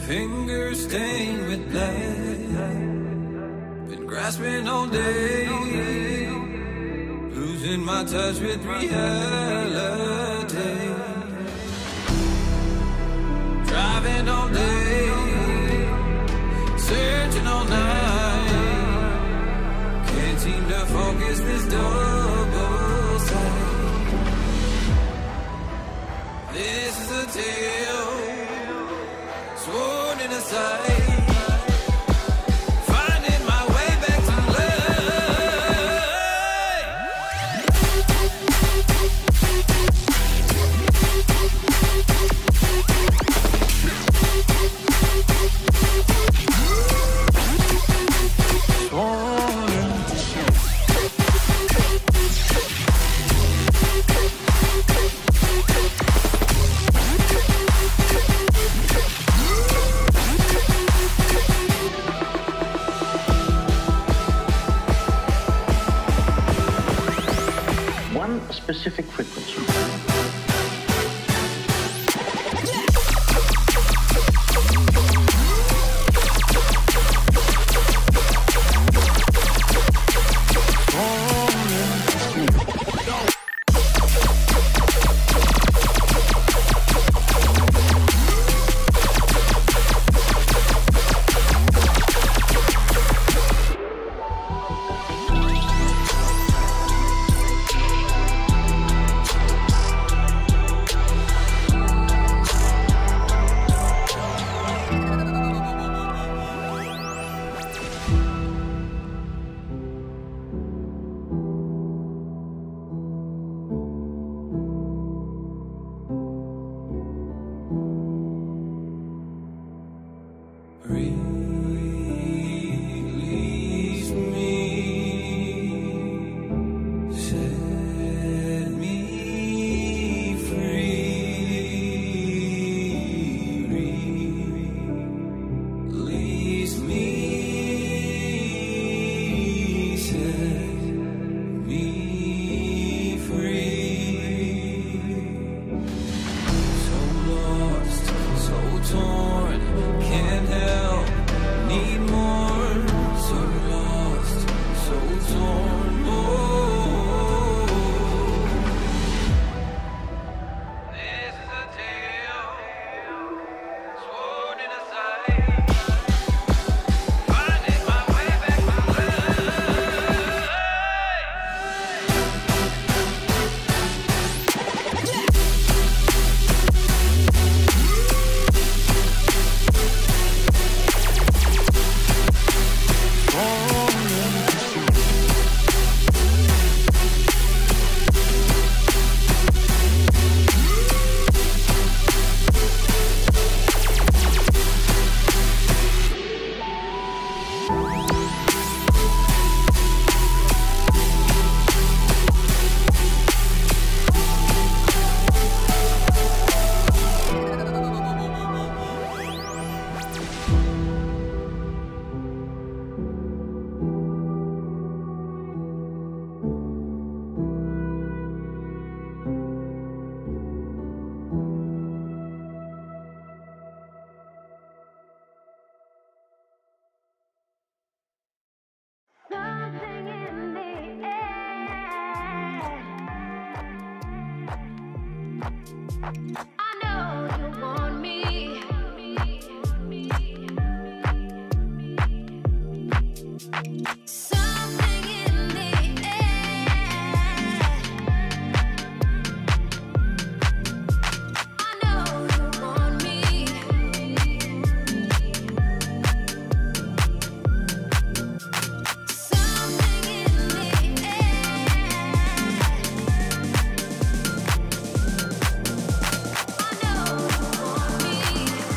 Fingers stained with blood. Been grasping all day, losing my touch with reality. Driving all day, searching all night. Can't seem to focus this double sight. This is a tale sworn in a sight. Finding my way back to specific frequency. Release me, set me free. Release me, set me free. So lost, so torn, can't help, need more. So lost, so torn, This is a tale sworn in a sight. Finding my way back to Something in the air. I know you want me. Something in the air. I know you want me. Something in the air. I know you want me.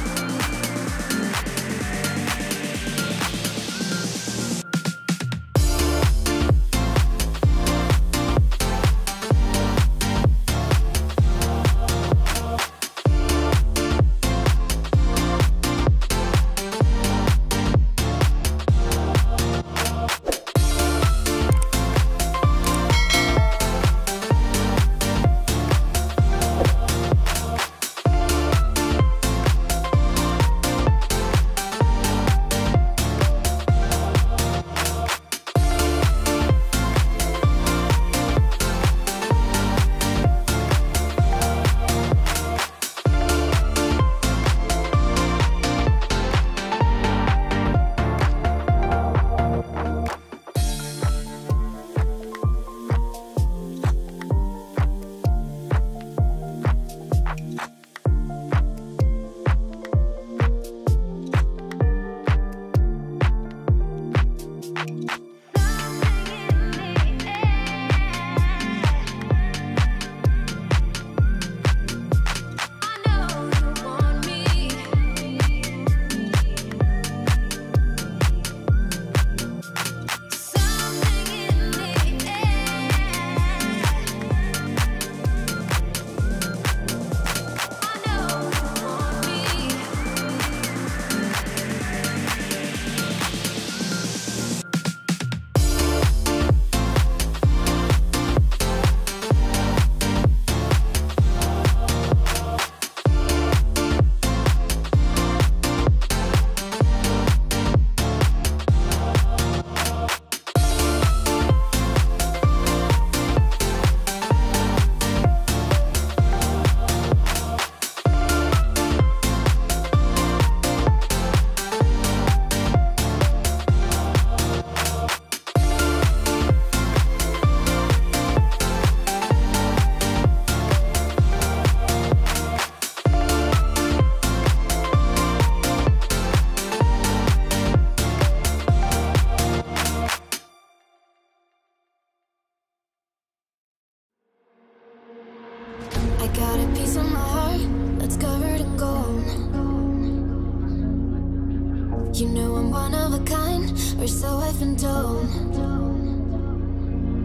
You know I'm one of a kind, or so I've been told.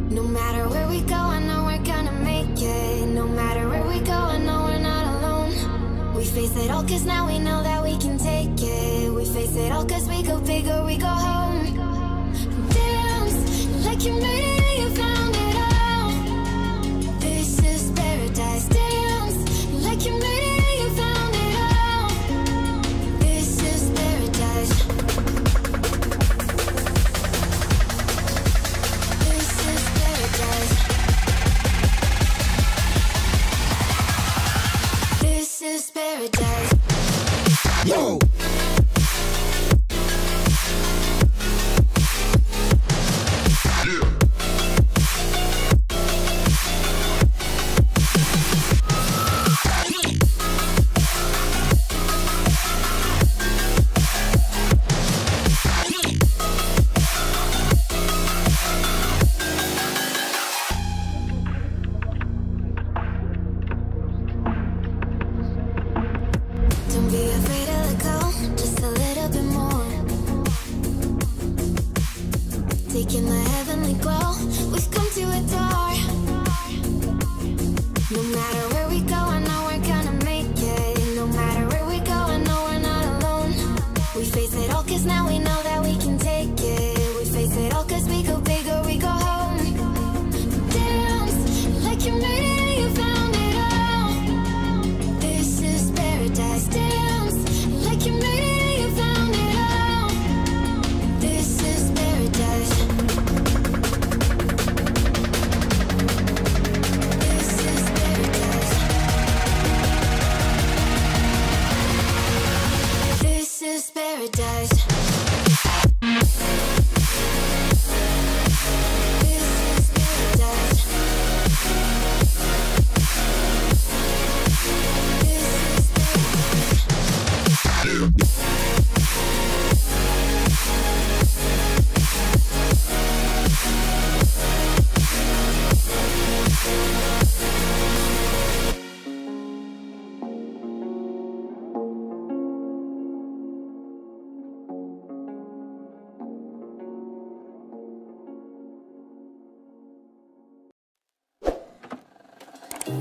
No matter where we go, I know we're gonna make it. No matter where we go, I know we're not alone. We face it all cause now we know that we can take it. We face it all cause we go big or we go home. Dance like you made it and you found it all. This is paradise. Dance like you made it and you found it all. This is paradise. This is paradise. This is paradise. Yo! Don't be afraid to let go, just a little bit more. Taking the heavenly glow, we've come to adore. No matter where we go, I know we're gonna make it. No matter where we go, I know we're not alone. We face it all cause now we know that we can take it. We face it all cause we go big or we go home. Dance like you made it and you found it all. This is paradise. Dance like you made it and you found it all. This is paradise. This is paradise. This is paradise.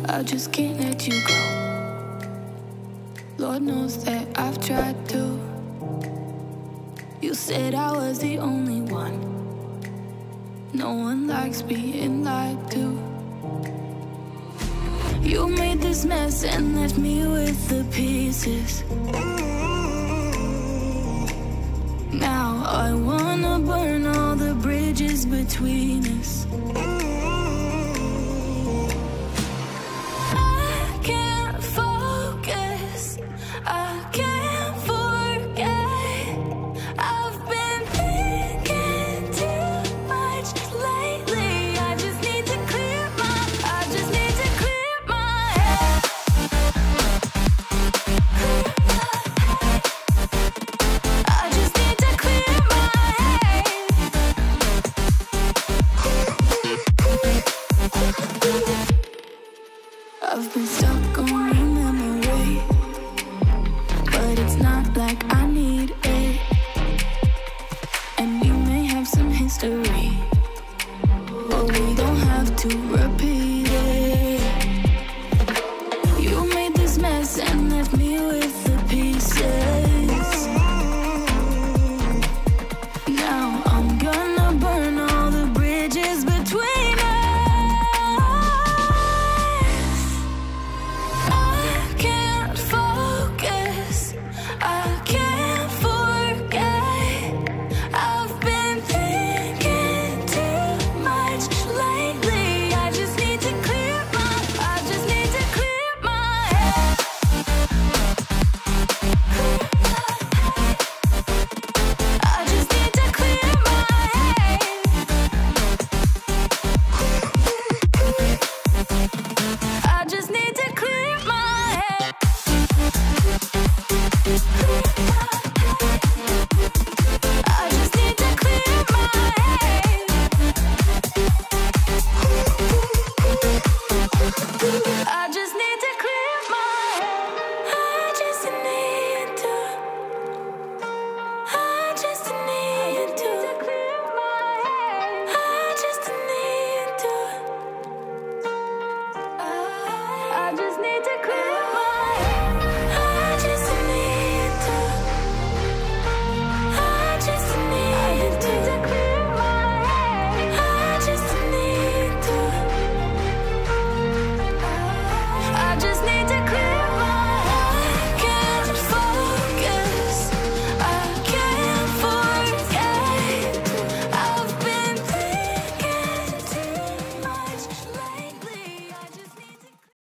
I just can't let you go. Lord knows that I've tried to. You said I was the only one. No one likes being lied to. You made this mess and left me with the pieces. Now I wanna burn all the bridges between us.